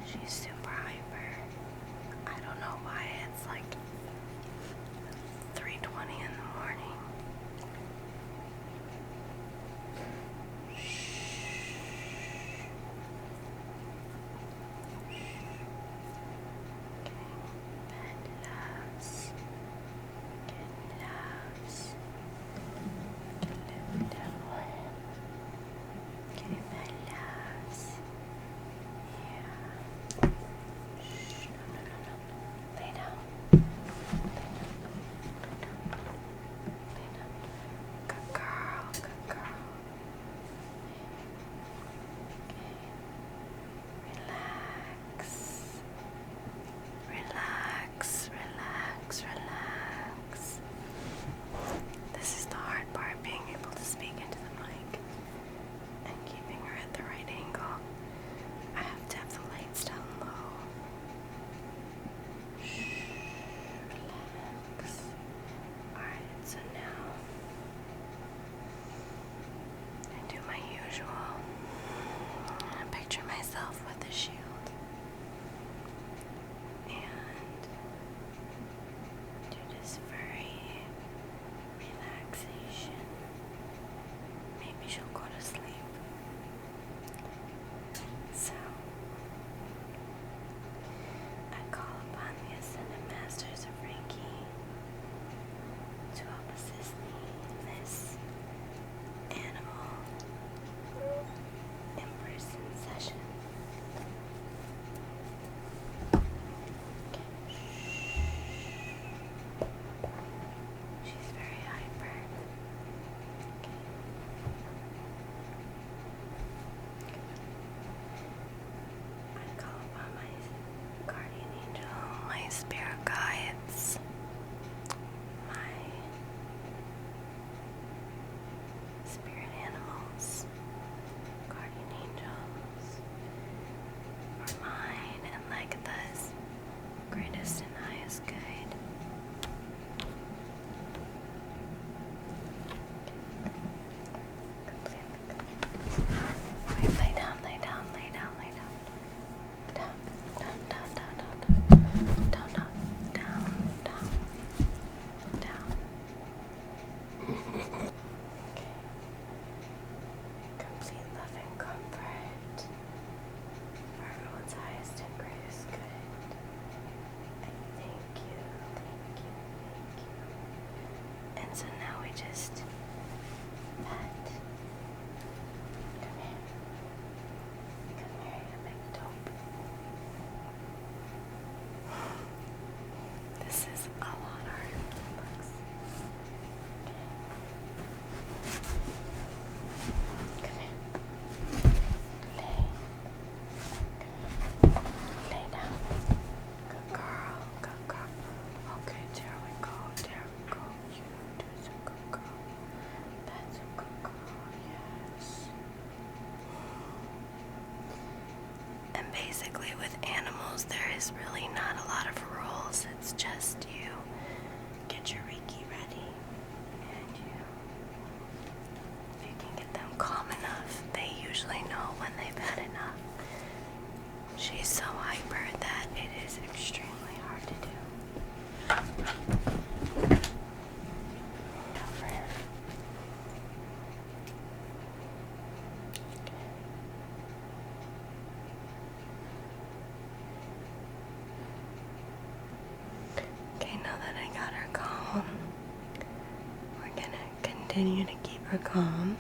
She's super hyper. I don't know why it's like 3:20 in the morning. Bed loves. Get loves. Get lived down. Okay, bed loves. Yeah. Shh. No. Lay down. Lay down. Good girl. Good girl. Okay. Relax. Relax. This is the hard part, being able to speak into the mic and keeping her at the right angle. I have to have the lights down low. Shh, relax. Alright, so now I do my usual. I picture myself with a shield and do this furry relaxation. Maybe she'll go to sleep. So I call upon the Ascended Masters of Reiki to help assist me in this animal in-person session. She's very hyper. I call upon my guardian angel, my spirit guides, my spirit animals, guardian angels, for mine and Legatha's greatest and highest good. Wait, lay down. Down. Okay. Complete love and comfort for everyone's highest and greatest good. And thank you. And so now we just pet. Come here, you big dope. This is a lot harder than it looks. Come here. Lay down. Good girl. Okay, there we go. You do some good girl. That's a good girl, yes. And basically with animals, there is really not a lot of rules. It's just you get your Reiki ready, and if you can get them calm enough, they usually know when they've had enough. She's so hyper that it is extremely hard to do. Go for it. Okay, now that I got her calm, we're gonna continue to keep her calm.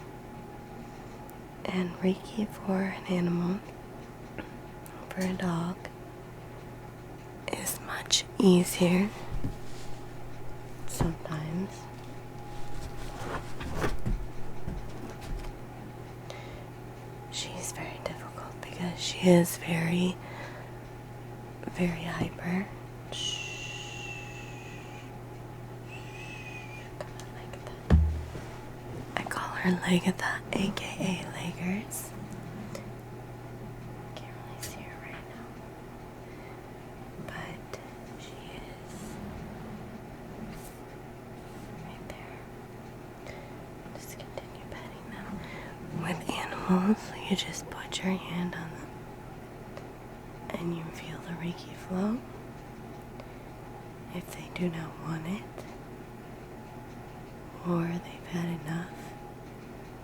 And Reiki for an animal, for a dog, is much easier sometimes. She's very difficult because she is very, very hyper. I call her Legatha, aka Leggers. Can't really see her right now, but she is right there. Just continue petting them. With animals, you just put your hand on them and you feel the Reiki flow. If they do not want it, or they've had enough,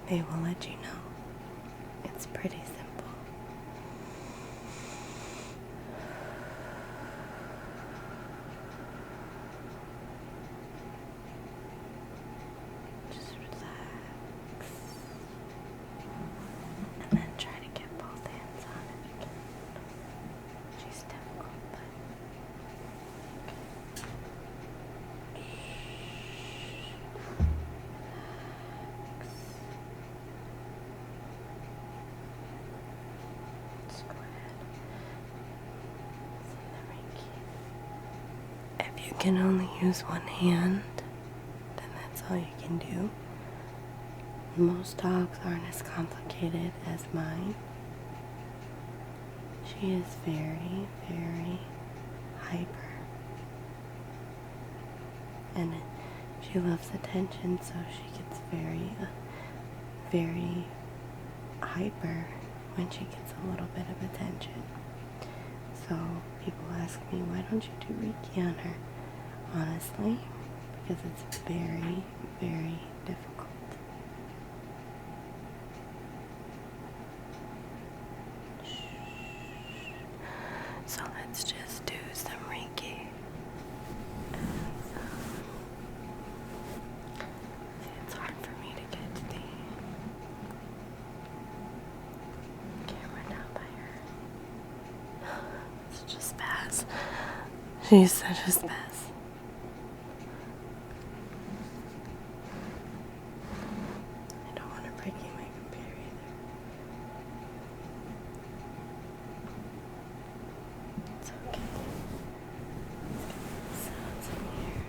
they will let you know. It's pretty simple. Just relax. And then try to get both hands on if you can. She's difficult, but if you can only use one hand, then that's all you can do. Most dogs aren't as complicated as mine. She is very, very hyper. And she loves attention, so she gets very hyper when she gets a little bit of attention. So people ask me, why don't you do Reiki on her? Honestly, because it's very, very difficult. So let's just do some Reiki. It's hard for me to get to the camera now by her. Such a spaz. She's such a spaz. I don't want her breaking my computer either. It's okay. Let's get the sounds in here.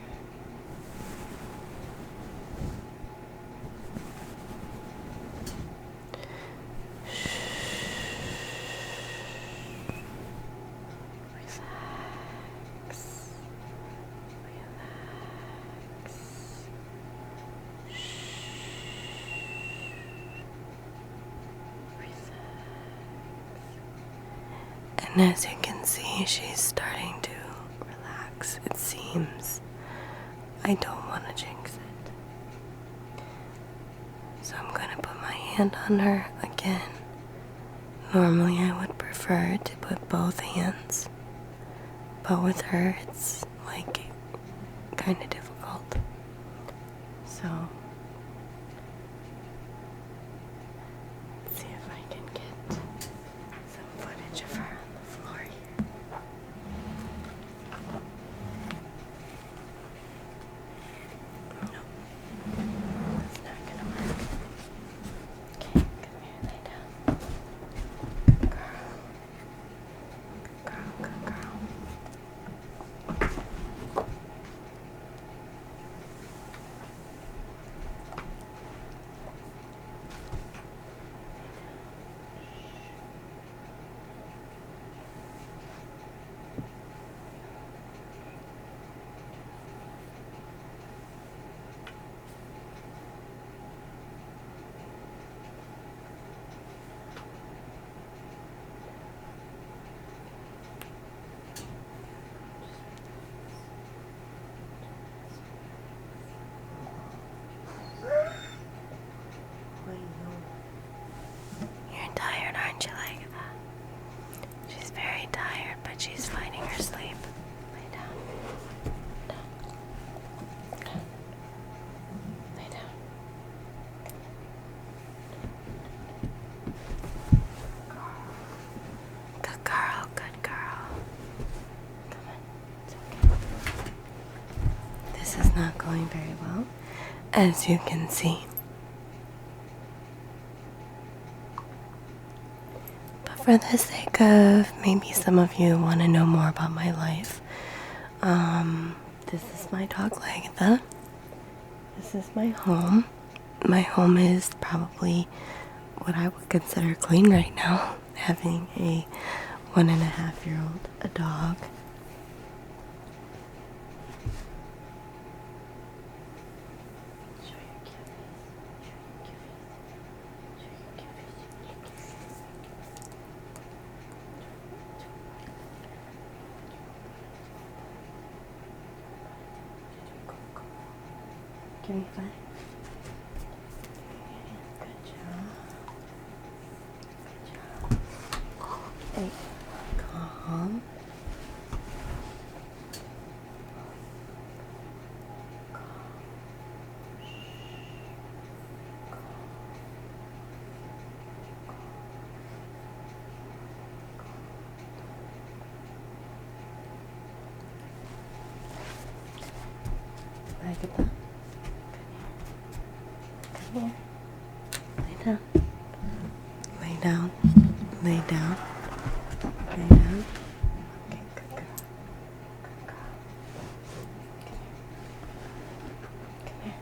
And as you can see, she's starting to relax, it seems. I don't want to jinx it. So I'm going to put my hand on her again. Normally I would prefer to put both hands, but with her it's like kind of difficult. So let's see if I can get some footage of her on the floor here. No, that's not gonna work. Okay, come here, lay down. Good girl. Good girl. You're tired, aren't you, like that? She's very tired, but she's fighting her sleep. Lay down. Down. Lay down. Good girl, good girl. Come on, it's okay. This is not going very well, as you can see. For the sake of maybe some of you want to know more about my life, this is my dog Lagatha. This is my home. My home is probably what I would consider clean right now, having a 1.5-year-old dog. Give me 5. Good job. Good job. 8. Calm. Like that. Come here. Lay down. Lay down. Lay down. Lay down. Okay, good girl. Good girl. Come here.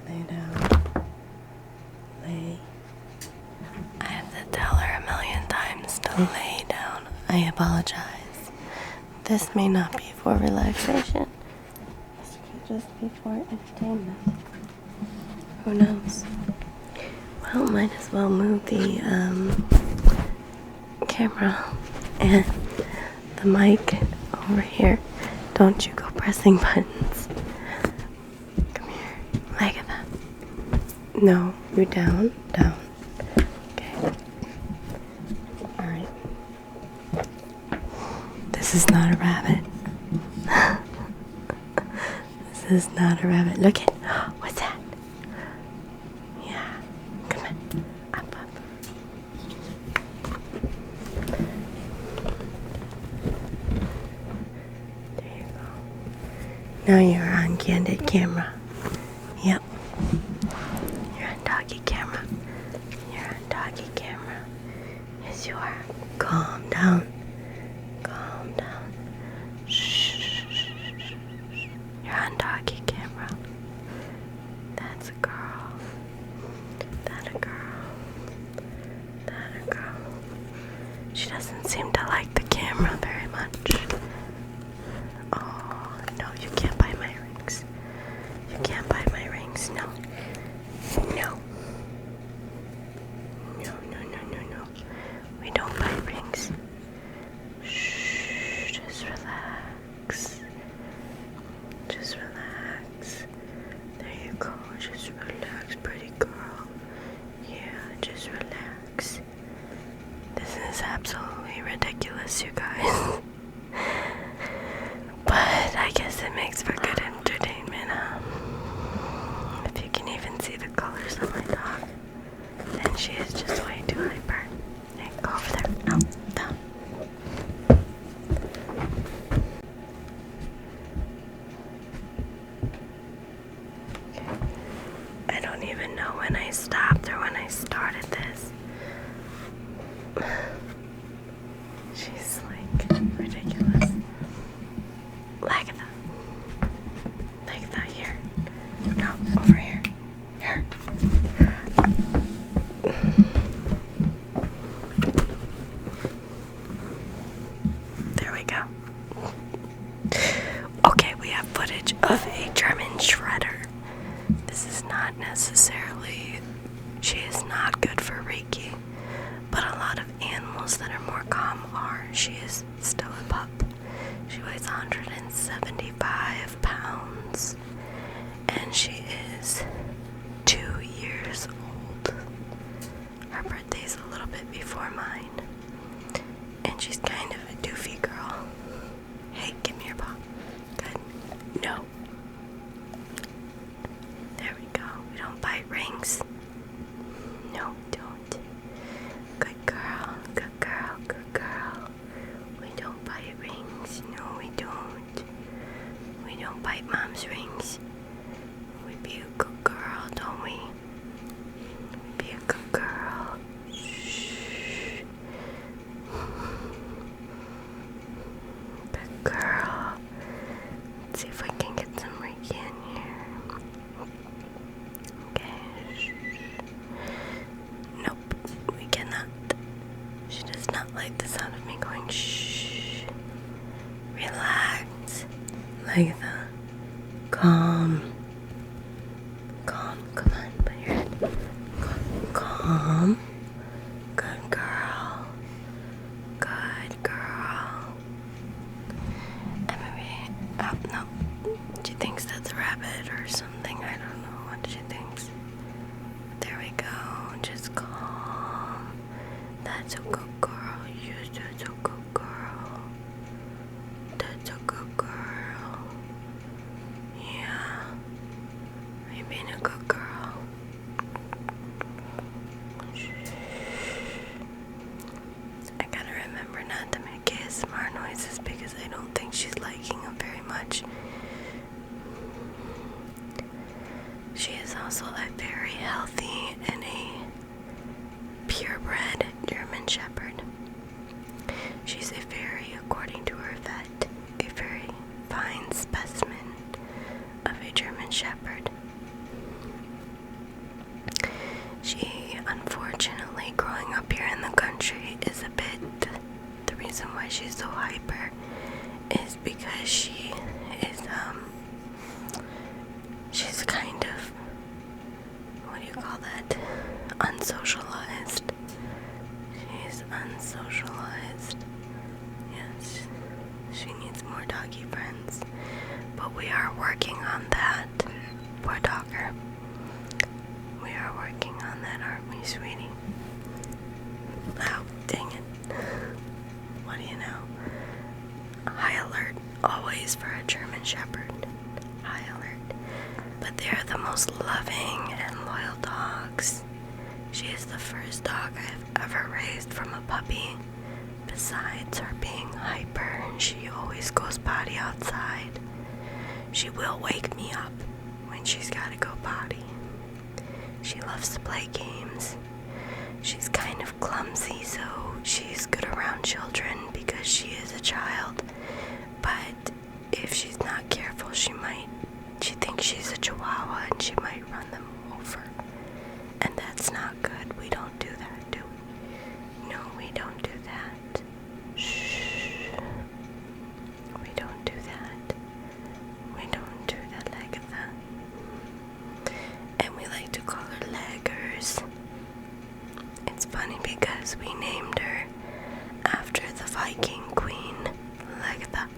Lay down. Lay. I have to tell her a million times to lay down. I apologize. This may not be for relaxation. This could just be for entertainment. Who knows? Well, might as well move the camera and the mic over here. Don't you go pressing buttons. Come here. Like that. No, you're down, down. Okay. Alright. This is not a rabbit. This is not a rabbit. Look at, what's that? Yeah. Come on. Up, up. There you go. Now you're on candid camera. Yep. You're on doggy camera. You're on doggy camera. Yes, you are. Calm down. Calm down. Shh. You're on doggy camera. That's a girl. That a girl. That a girl. She doesn't seem to like the camera very much. Oh, no, you can't buy my rings. You can't buy my rings. No. No. No, no, no, no, no. We don't buy rings. Shh, just relax. Just relax. There you go. Just relax, pretty girl. Yeah, just relax. This is absolutely ridiculous, you guys. But I guess it makes for good entertainment, huh? If you can even see the colors on my dog. And she is just way too hyper. Hey, go over there. No, down. Okay. I don't even know when I stopped or when I started this. She's like ridiculous. Like that. Like that here. No, over here. Here. There we go. Okay, we have footage of a German shredder. This is not necessarily, she is not good for Reiki, but a lot of animals that are more calm are. She is still a pup. She weighs 175 pounds, and she is 2 years old. Her birthday's a little bit before mine, and she's kind of a doofy girl. Hey, give me your paw. Good. No. There we go. We don't bite rings. No, we don't. Good girl. Good girl. Good girl. We don't bite rings. No, we don't. We don't bite mom's rings. We be a good girl, don't we? We be a good girl. Shh. Good girl. Let's see if I can get some Reiki in here. Okay. Shh. Nope, we cannot. She does not like the sound of me going shh. Relax. Like that. Calm. Calm. Come on, put your head. Calm. Good girl. Good girl. something. I don't know what she thinks. There we go. Just calm. That's a good girl. Yes, that's a good girl. That's a good girl. Yeah. Are you being a good girl? I gotta remember not to make ASMR noises because I don't think she's liking them very much. She is also a very healthy and a purebred German Shepherd. She's a very, according to her vet, a very fine specimen of a German Shepherd. She, unfortunately, growing up here in the country is a bit, the reason why she's so hyper is because she's kind of, what do you call that, unsocialized. She's unsocialized. Yes, she needs more doggy friends, but we are working on that. Poor dogger. We are working on that, aren't we, sweetie? Oh, dang it. What do you know? High alert, always for a German Shepherd. High alert. But they're the most loving and loyal dogs. She is the first dog I've ever raised from a puppy. Besides her being hyper, she always goes potty outside. She will wake me up when she's gotta go potty. She loves to play games. She's kind of clumsy, so she's good around children because she is a child. But if she's not careful, she thinks she's a chihuahua and she might run them over. And that's not good. We don't do that, do we? No, we don't do that. Shh. We don't do that. We don't do that like that. And we like to call her Leggers. It's funny because we named her after the Viking queen, Legda,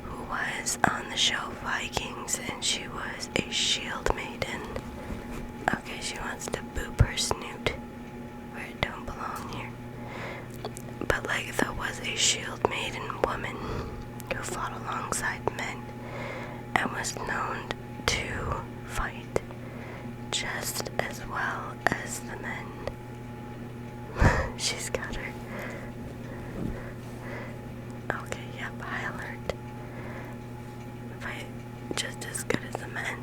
who was on the show Vikings, and she was a shield maiden. Okay, she wants to boop her snoot where it don't belong here. But Legda was a shield maiden woman who fought alongside men and was known to fight just as well as the men. She's got her. Okay, yep, high alert. Fight just as good as the men.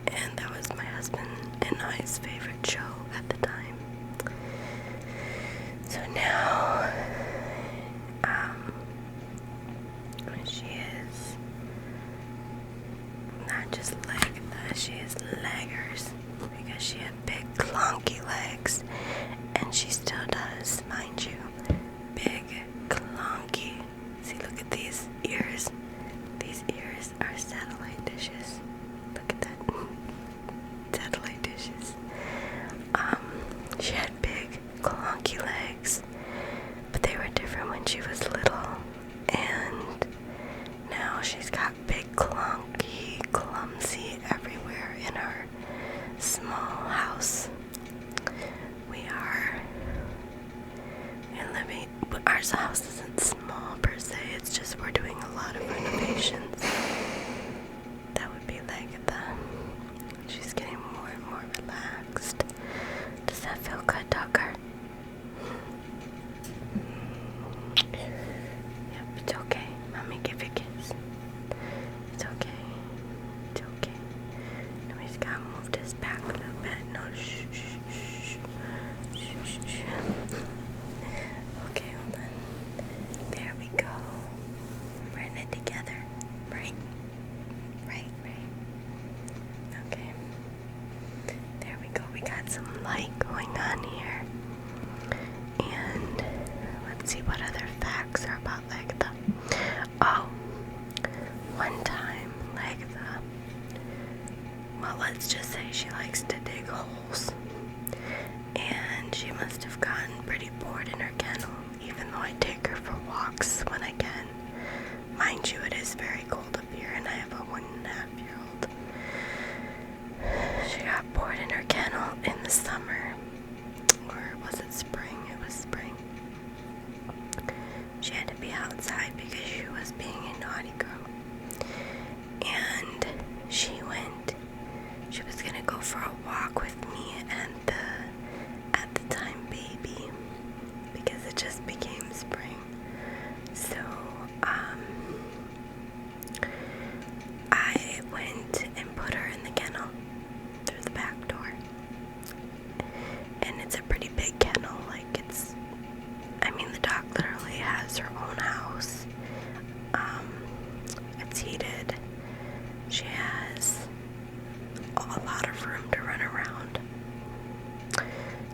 And that was my husband and I's favorite show at the time. So now, she is not just she is leggers because she had big clunky legs, and she still does, mind you. Big clunky. See, look at these ears. These ears are satellite dishes. Look at that. Satellite dishes. She had big clunky legs, but they were different when she was little, and now she's got big clunky, clumsy everywhere in her small house. Our house isn't small per se, it's just we're doing a lot of renovations. That would be like she's getting more and more relaxed. Does that feel good, Tucker? Yep, it's okay. Mommy, give you a kiss. It's okay. It's okay. Now we just gotta move this back a little bit. No, shh, shh, shh. Shh, shh, shh. Okay, hold on. There we go. We're in it together. Right? Right. Okay. There we go. We got some light going on here. And let's see what other facts are about Legda. Oh, one time Legda, well, let's just say she likes to dig holes. And she must have gotten pretty bored in her kennel, even though I take her for walks when I can. Mind you, it is very cold up here, and I have a 1.5-year-old. summer, or was it spring? It was spring. She had to be outside because she was being a naughty girl. And she was gonna go for a walk with me and at the time baby, because it just became spring. So I went and put her in the kennel through the back door. And it's a pretty big kennel, the dog literally has her own house. It's heated. She has a lot of room to run around.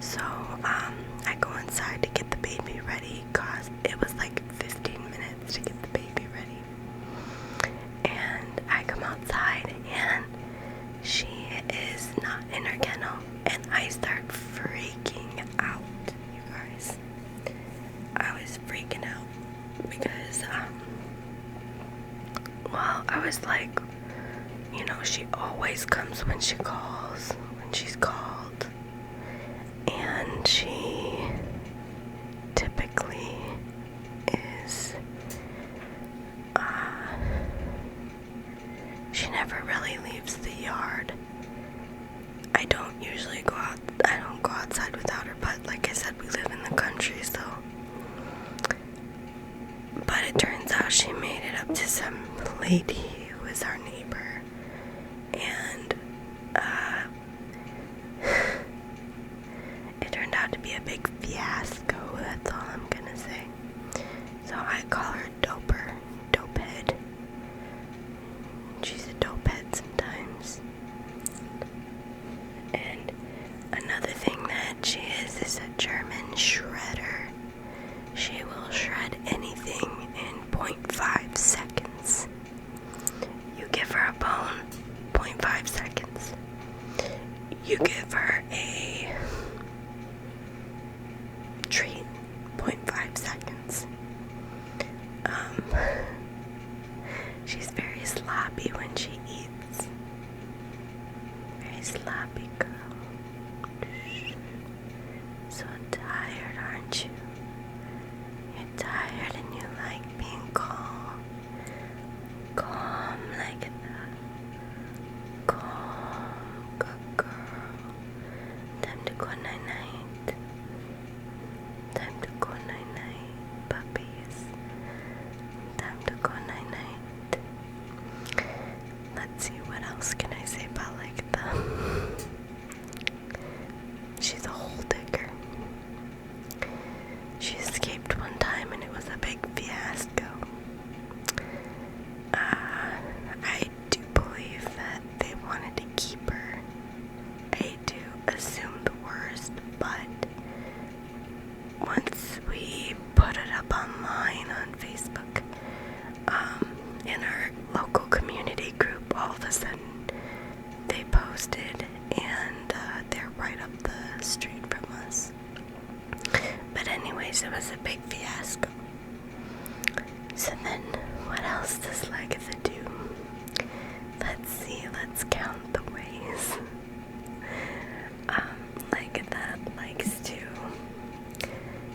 So, I go inside to get the baby ready, cause it was like 15 minutes to get the baby ready. And I come outside and she is not in her kennel, and I start freaking out, you guys. I was freaking out because, I was like, she always comes when she's called, and she typically is, she never really leaves the yard. I don't go outside without her, but like I said, we live in the country, so. But it turns out she made it up to some lady who is our neighbor, and it turned out to be a big fiasco, that's all I'm gonna say. So I call her Dopehead. She's a dopehead sometimes. And another thing that she is a German shredder. She will shred anything in 0.5 seconds. You give her a bone, 0.5 seconds. You give her a treat, 0.5 seconds. She's very sloppy when she eats. Very sloppy girl. So tired, aren't you? You're tired and you like being calm. Calm like that. Calm, good girl. Time to go night-night. Time to go night-night, puppies. Time to go night-night. Let's see, what else can I say about them? She's a hole digger. She escaped one time and it was a big fiasco. I do believe that they wanted to keep her. I do assume the worst, but once we put it up online on Facebook, in our local community group, all of a sudden they posted, and they're right up the street from us. But anyways, it was a big fiasco. So then, what else does Lagatha do? Let's see, let's count the ways. Lagatha likes to,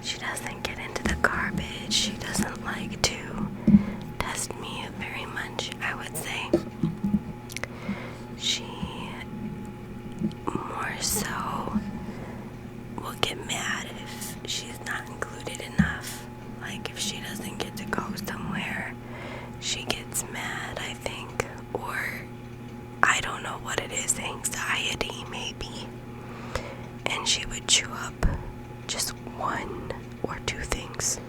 she doesn't get into the garbage, she doesn't like to test me very much, I would say. She more so will get mad if she's not included enough. Like if she doesn't get to go somewhere, she gets mad, I think. Or I don't know what it is, anxiety maybe. And she would chew up just one or two things.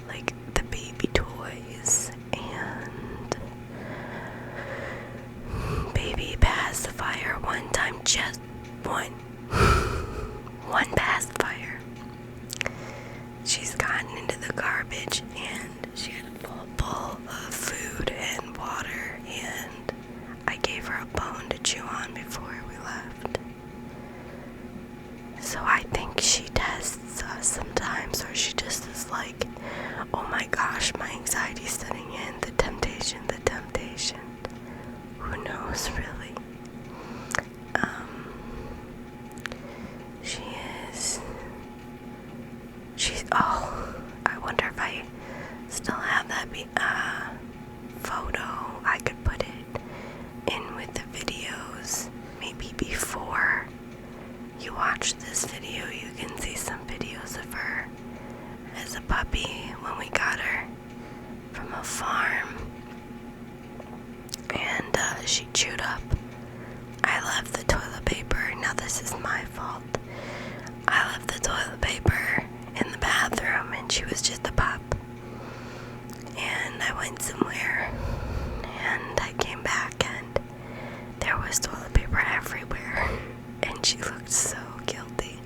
Like the baby toys and baby pacifier one time, just one pacifier. She's gotten into the garbage and she had a bowl full of food and water, and I gave her a bone to chew on before we left. So I think she tests us sometimes, or she just is like, oh my gosh, my anxiety's setting in, the temptation. Who knows, really? left the toilet paper. Now this is my fault. I left the toilet paper in the bathroom and she was just a pup. And I went somewhere and I came back and there was toilet paper everywhere. And she looked so guilty.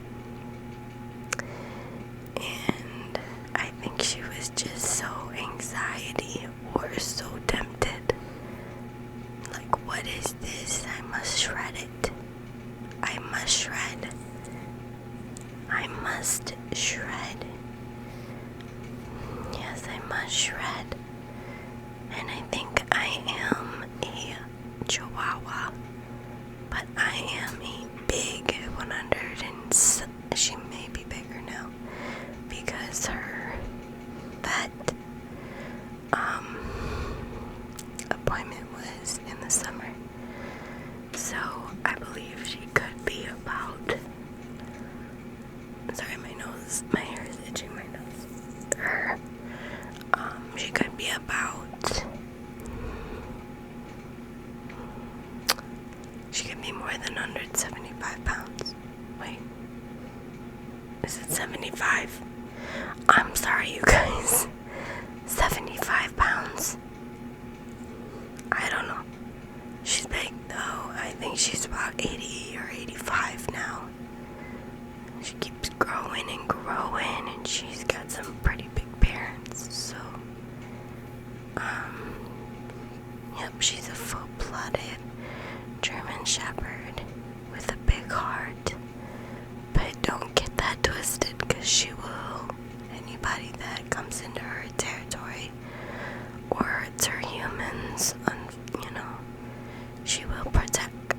And I think she was just so anxiety or so tempted. Like, what is this? I must shred it. I must shred. I must shred. Yes, I must shred. And I think I am a Chihuahua, but I am a big 100 and she may be bigger now because her vet appointment was in the summer. So I believe she could be about, sorry, my hair is itching my nose. She could be about, she could be more than 175 pounds. Wait, is it 75? I'm sorry, you guys. 75 pounds. I don't know. She's big though. I think she's about 80 or 85 now. She keeps growing and growing, and she's got some pretty big parents, so yep, she's a full-blooded German Shepherd with a big heart. But don't get that twisted, because she will, anybody that comes into her territory or hurts her humans, she will protect.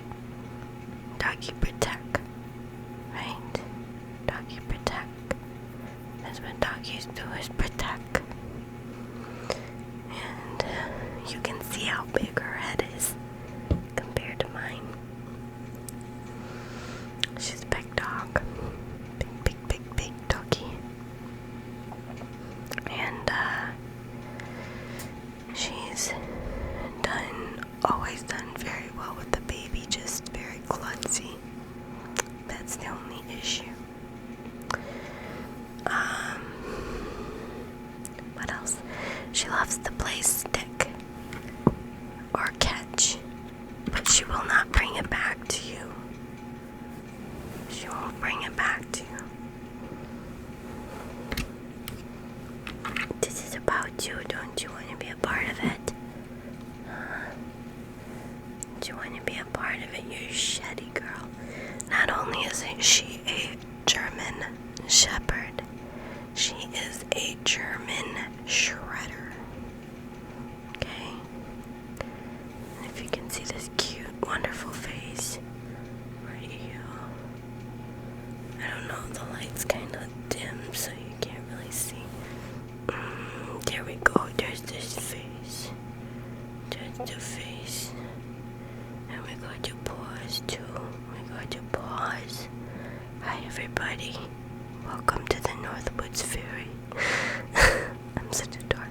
Doggy protect, right? Doggy protect. That's what doggies do, is protect. And you can see how big her head is compared to mine. She's a big dog. Big doggy. And she's always done very well with the baby, just very klutzy. That's the only issue. What else? She loves to play stick or catch, but she will not bring it back to you. She won't bring it back to you. This is about you. Don't you want to be a part of it? Do you want to be a part of it, you shitty girl? Not only is she a German Shepherd, she is a German Shredder. Okay? And if you can see this cute, wonderful face right here. I don't know, the light's kind of dim, so you can't really see. There we go, there's this face. There's the face. And we got to pause too. We got to pause. Hi everybody. Welcome to the Northwoods Ferry. I'm such a dork.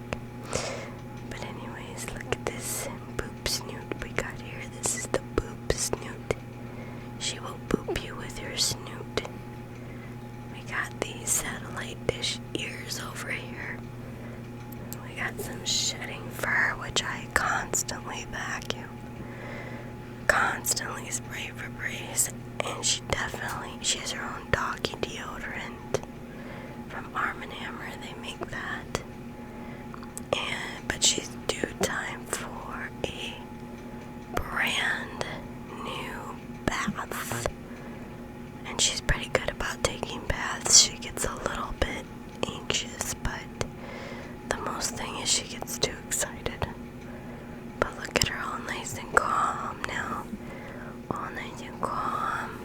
But anyways, look at this boop snoot we got here. This is the boop snoot. She will boop you with her snoot. We got these satellite dish ears over here. We got some shedding fur, which I constantly vacuum. Constantly spray Febreze, and she has her own doggy deodorant from Arm & Hammer. They make that, but she's due time for a brand new bath, and she's pretty good about taking baths. She gets a little bit anxious, but the most thing is she gets too excited. But look at her, all nice and calm now. All nice and calm.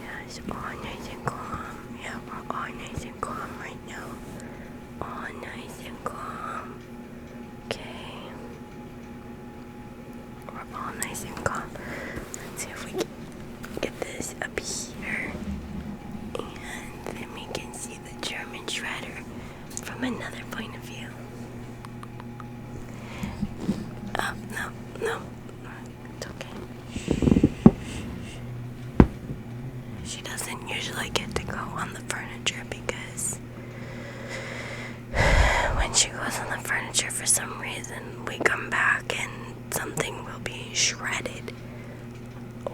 Yes, all nice and calm. Yeah, we're all nice and calm right now. All nice and calm. Okay. We're all nice and calm. Let's see if we can get this up here. And then we can see the German Shredder from another point of view. No. It's okay. on the furniture, because when she goes on the furniture, for some reason, we come back and something will be shredded,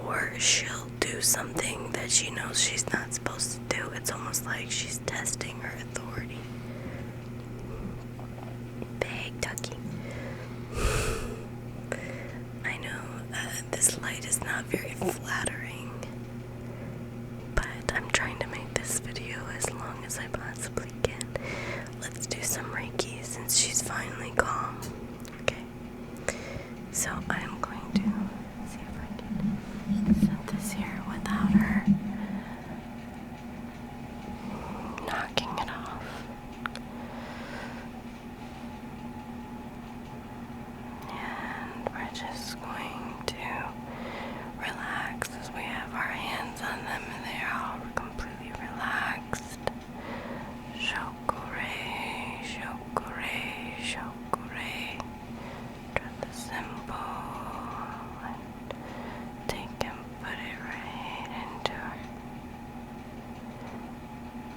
or she'll do something that she knows she's not supposed to do. It's almost like she's testing her authority. Big ducky. I know this light is not very flattering, but I'm trying to make this video as long as I possibly can. Let's do some Reiki since she's finally calm. Okay, so I'm going to see if I can set this here without her knocking it off. And we're just going to relax as we have our hands on them and they are all completely relaxed. Shokure, shokure, shokure. Draw the symbol and take and put it right into her.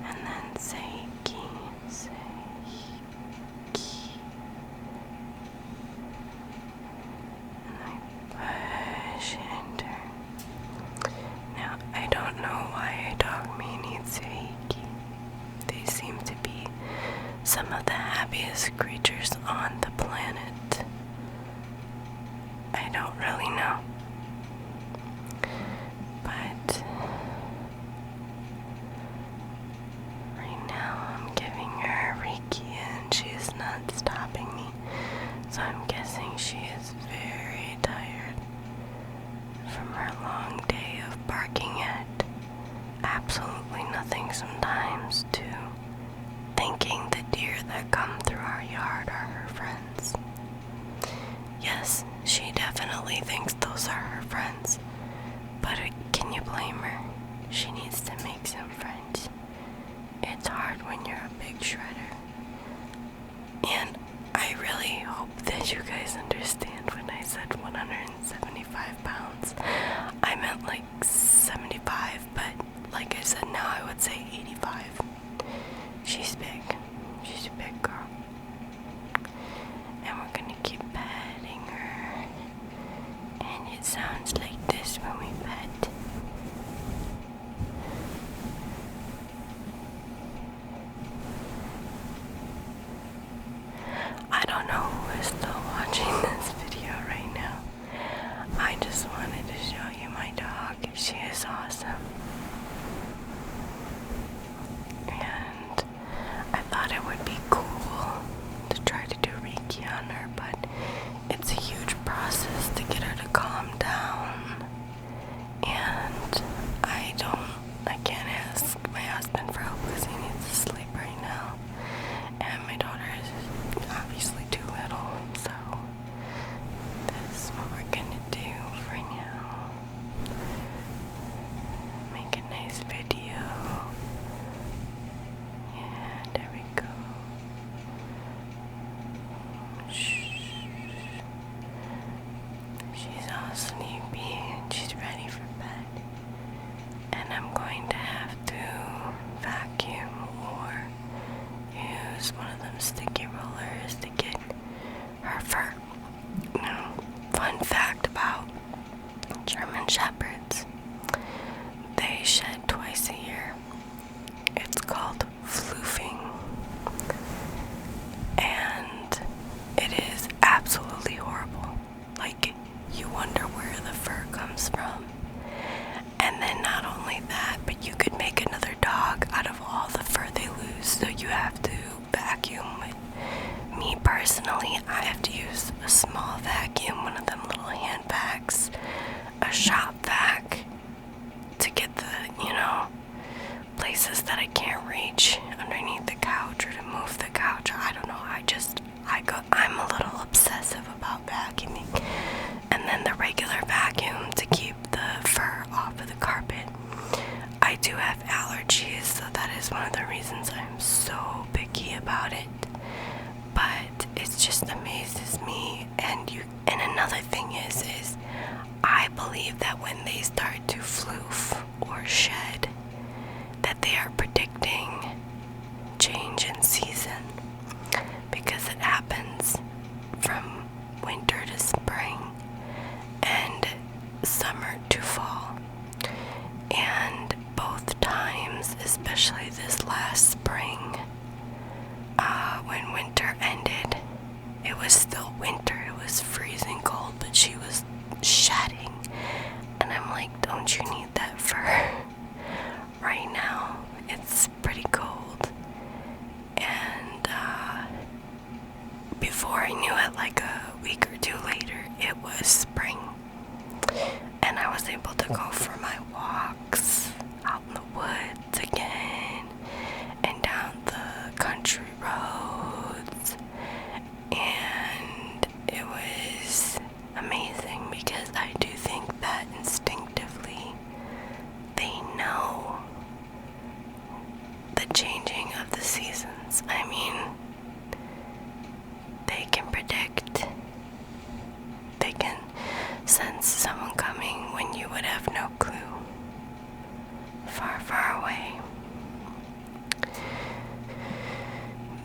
And then say ki, and I push it into her. Now, I don't know why a dog me needs Reiki. They seem to be some of the happiest creatures on the planet. I don't really know. But right now I'm giving her Reiki and she is not stopping me. So I'm guessing she is very tired from her long day of barking at absolutely nothing sometimes to thinking the deer that come through our yard are her friends. Yes, she definitely thinks those are her friends, but can you blame her? She needs to make some friends. It's hard when you're a big shredder. And I really hope that you guys understand when I said 175 pounds. I meant like 75, but like I said, now I would say 85. She's big. She's a big girl. And we're gonna keep petting her. And it sounds like this when we pet. I don't know who is still watching this video right now. I just wanted to show you my dog. She is awesome. And I thought it would be cool to try to do Reiki on her, but it's a huge process to get her to calm down. And I can't ask my husband for help because he needs to sleep right now. And my daughter is obviously too little, so that's what we're gonna do for now. Make a nice video. Yeah, there we go. Shh. She's all sleepy and she's ready for bed. And I'm going to have to vacuum or use one of them sticky rollers to get her fur. Now, fun fact about German Shepherds. They shed twice a year. It's called floofing. And it is absolutely horrible. Like, you wonder where the fur comes from. And then not only that, but you could make another dog out of all the fur they lose. So you have to vacuum with. Me personally, I have to use a small vacuum, one of them little hand vacs, a shop vac, to get the, places that I can't reach underneath the couch or to move the couch. I don't know, I'm a little obsessive about vacuuming. And then the regular vacuum to keep the fur off of the carpet. I do have allergies, so that is one of the reasons I'm so picky about it. But it just amazes me. And another thing is I believe that when they start to floof or shed, that they are predicting especially this last spring, when winter ended. It was still winter, it was freezing cold, but she was shedding. And I'm like, don't you need that fur? Right now, it's pretty cold. And before I knew it, like a week or two later, it was spring. And I was able to go for my walks out in the woods again and down the country roads. And it was amazing because I do think that instinctively they know the changing of the seasons. I mean, they can predict, they can sense someone coming when you would have no clue. Far, far away.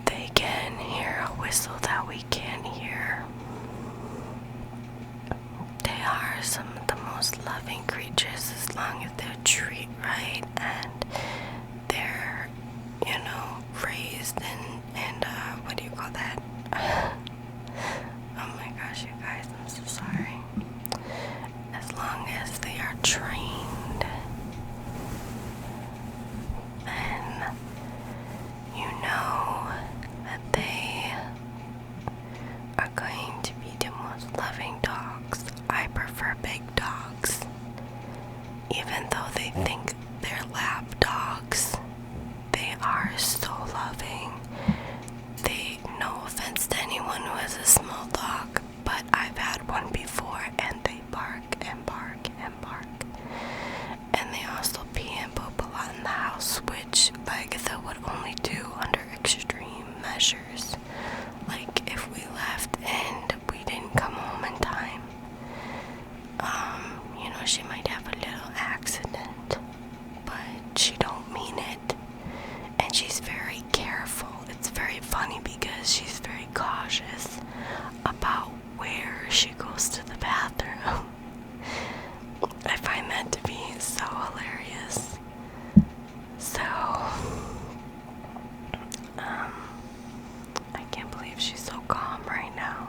They can hear a whistle that we can't hear. They are some of the most loving creatures as long as they're treated right and they're, raised and what do you call that? Oh my gosh, you guys, I'm so sorry. As long as they are trained, then you know that they are going to be the most loving dogs. I prefer big dogs, even though they think they're lap dogs. They are so loving. No offense to anyone who has a small dog, but I've had one before and they bark and bark and bark. And they also pee and poop a lot in the house, which Agatha would only do under extreme measures. Like if we left and we didn't come home in time, she might have a little accident, but she don't mean it. And she's very careful. It's very funny because she's very cautious about where she goes to the bathroom. I find that to be so hilarious. So, I can't believe she's so calm right now.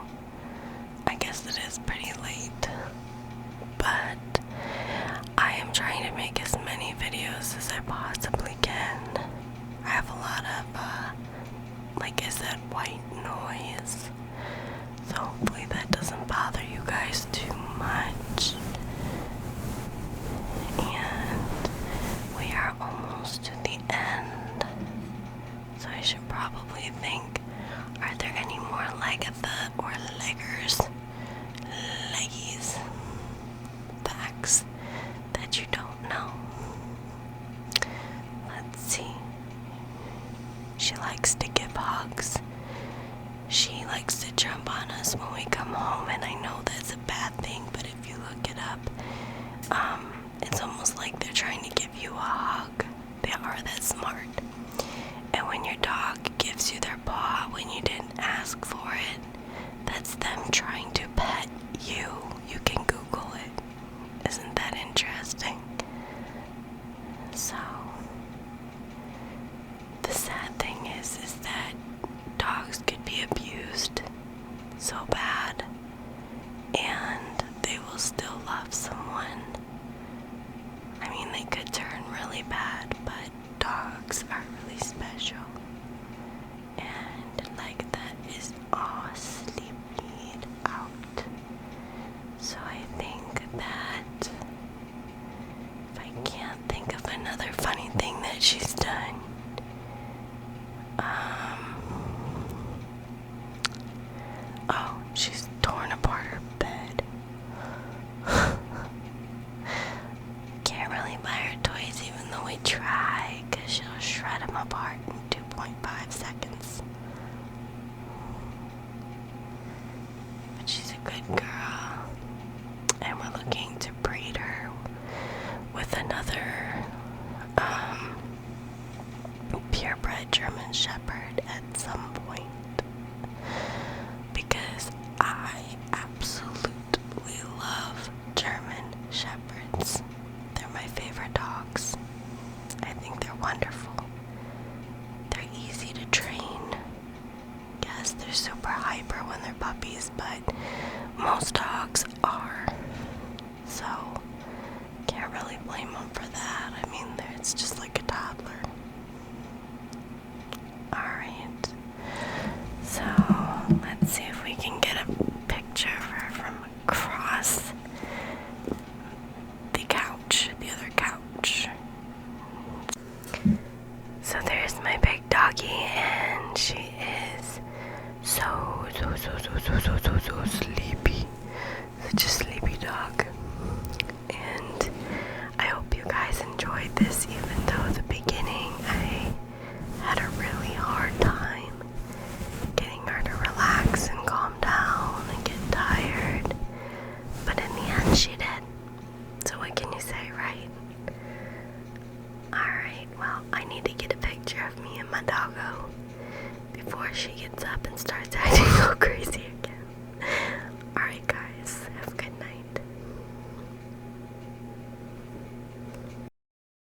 I guess it is pretty late, but I am trying to make as many videos as I possibly can. I have a lot of, like I said, white noise, so hopefully that doesn't bother you guys too much. And we are almost to the end, so I should probably think, are there any more Lagatha or Leggers, Leggies, facts that you don't know? Let's see. She likes to give hugs. She likes to jump on us when we come home, and I know that's a bad thing, but if you look it up, it's almost like they're trying to give you a hug. They are that smart. And when your dog gives you their paw when you didn't ask for it, that's them trying to pet you. You can Google it. Isn't that interesting? So, the sad thing is that dogs could be abused so bad, and they will still love someone. I mean, they could turn really bad, but dogs are really special. And like that is all sleeping out. So I think that if I can't think of another funny thing that she's done, she's torn apart her bed. Can't really buy her toys even though we try, because she'll shred them apart in 2.5 seconds. But she's a good girl, and we're looking to breed her with another purebred German Shepherd at some point, because I absolutely love German Shepherds. They're my favorite dogs. I think they're wonderful. yes, they're super hyper when they're puppies, but most dogs are. So, can't really blame them for that. I mean, it's just like a toddler. Alright. So, let's see if we can get a picture of her from across the couch, the other couch. So there's my big doggy, and she is so sleepy. Such a sleepy dog. And I hope you guys enjoyed this, even though at the beginning I had a really hard time getting her to relax and calm down and get tired. But in the end she did. So what can you say, right? Alright, well, I need to get a picture of me and my doggo before she gets up and starts acting all crazy